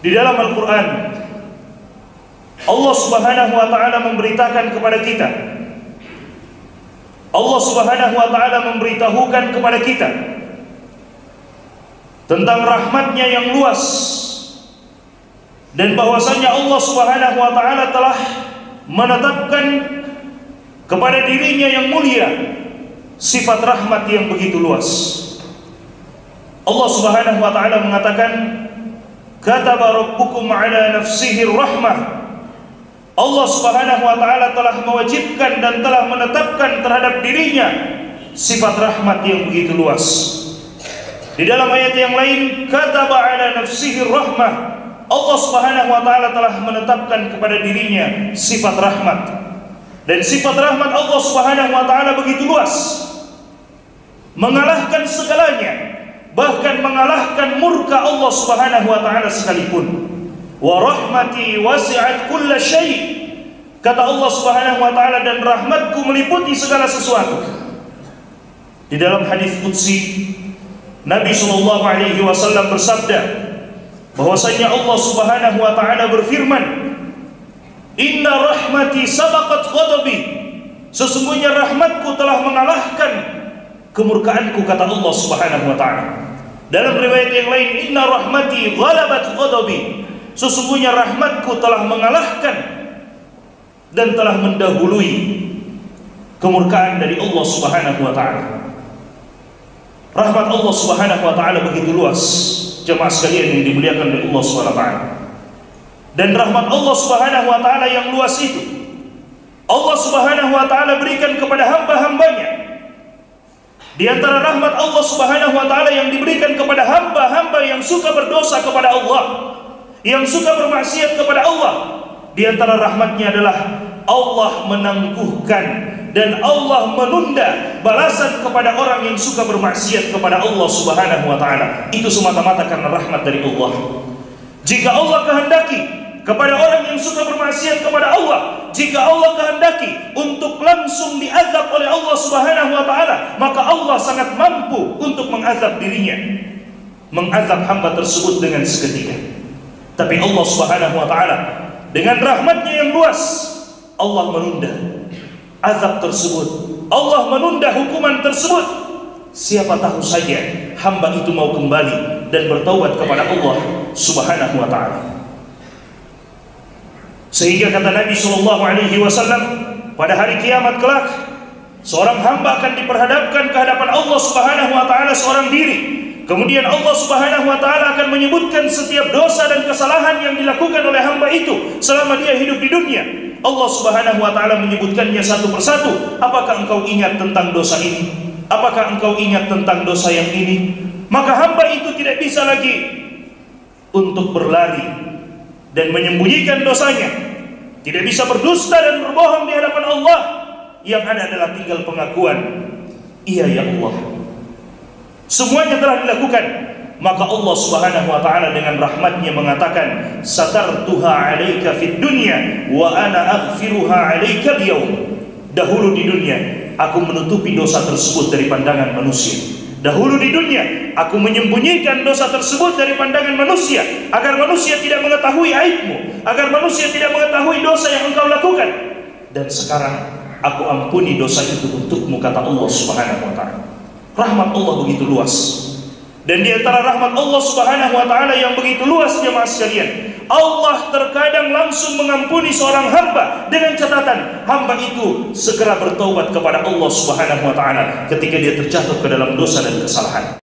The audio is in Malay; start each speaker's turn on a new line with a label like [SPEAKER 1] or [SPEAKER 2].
[SPEAKER 1] Di dalam Al-Quran, Allah Subhanahu wa ta'ala memberitakan kepada kita, Allah Subhanahu wa ta'ala memberitahukan kepada kita tentang rahmatnya yang luas, dan bahwasanya Allah Subhanahu wa ta'ala telah menetapkan kepada dirinya yang mulia sifat rahmat yang begitu luas. Allah Subhanahu wa ta'ala mengatakan, kataba rabbukum ala nafsihi rahmah. Allah Subhanahu wa ta'ala telah mewajibkan dan telah menetapkan terhadap dirinya sifat rahmat yang begitu luas. Di dalam ayat yang lain, kataba ala nafsihi rahmah, Allah Subhanahu wa ta'ala telah menetapkan kepada dirinya sifat rahmat. Dan sifat rahmat Allah Subhanahu wa ta'ala begitu luas, mengalahkan segalanya, bahkan mengalahkan murka Allah Subhanahu wa ta'ala sekalipun. Wa rahmati wasi'at kulla syai', kata Allah Subhanahu wa ta'ala, dan rahmatku meliputi segala sesuatu. Di dalam hadis qudsi, Nabi sallallahu alaihi wasallam bersabda bahwasanya Allah Subhanahu wa ta'ala berfirman, inna rahmati sabaqat ghadabi, sesungguhnya rahmatku telah mengalahkan kemurkaanku, kata Allah Subhanahu wa ta'ala. Dalam riwayat yang lain, inna rahmati ghalabat ghadabi, sesungguhnya rahmatku telah mengalahkan dan telah mendahului kemurkaan dari Allah Subhanahu wa ta'ala. Rahmat Allah Subhanahu wa ta'ala begitu luas, jemaah sekalian yang dimuliakan oleh Allah Subhanahu wa ta'ala. Dan rahmat Allah Subhanahu wa ta'ala yang luas itu, Allah Subhanahu wa ta'ala berikan kepada hamba-hambanya. Di antara rahmat Allah Subhanahu wa ta'ala yang diberikan kepada hamba-hamba yang suka berdosa kepada Allah, yang suka bermaksiat kepada Allah, di antara rahmatnya adalah Allah menangguhkan dan Allah menunda balasan kepada orang yang suka bermaksiat kepada Allah Subhanahu wa ta'ala. Itu semata-mata karena rahmat dari Allah. Jika Allah kehendaki kepada orang yang suka bermaksiat kepada Allah, jika Allah kehendaki untuk langsung diazab oleh Allah Subhanahu wa ta'ala, maka Allah sangat mampu untuk mengazab dirinya, mengazab hamba tersebut dengan seketika. Tapi Allah Subhanahu wa ta'ala dengan rahmatnya yang luas, Allah menunda azab tersebut, Allah menunda hukuman tersebut. Siapa tahu saja hamba itu mau kembali dan bertaubat kepada Allah Subhanahu wa ta'ala. Sehingga kata Nabi sallallahu alaihi wasallam, pada hari kiamat kelak seorang hamba akan diperhadapkan ke hadapan Allah Subhanahu wa ta'ala seorang diri. Kemudian Allah Subhanahu wa ta'ala akan menyebutkan setiap dosa dan kesalahan yang dilakukan oleh hamba itu selama dia hidup di dunia. Allah Subhanahu wa ta'ala menyebutkannya satu persatu. Apakah engkau ingat tentang dosa ini? Apakah engkau ingat tentang dosa yang ini? Maka hamba itu tidak bisa lagi untuk berlari dan menyembunyikan dosanya, tidak bisa berdusta dan berbohong di hadapan Allah. Yang ada adalah tinggal pengakuan, iya ya Allah. Semuanya telah dilakukan. Maka Allah Subhanahu wa ta'ala dengan rahmatnya mengatakan, satartuha alaika fid dunya wa ana aghfiruha alaika al-yawm. Dahulu di dunia aku menutupi dosa tersebut dari pandangan manusia. Dahulu di dunia aku menyembunyikan dosa tersebut dari pandangan manusia, agar manusia tidak mengetahui aibmu, agar manusia tidak mengetahui dosa yang engkau lakukan. Dan sekarang aku ampuni dosa itu untukmu, kata Allah Subhanahu wa ta'ala. Rahmat Allah begitu luas. Dan di antara rahmat Allah Subhanahu wa ta'ala yang begitu luas, jemaah sekalian, Allah terkadang langsung mengampuni seorang hamba dengan catatan hamba itu segera bertaubat kepada Allah Subhanahu wa ta'ala ketika dia terjatuh ke dalam dosa dan kesalahan.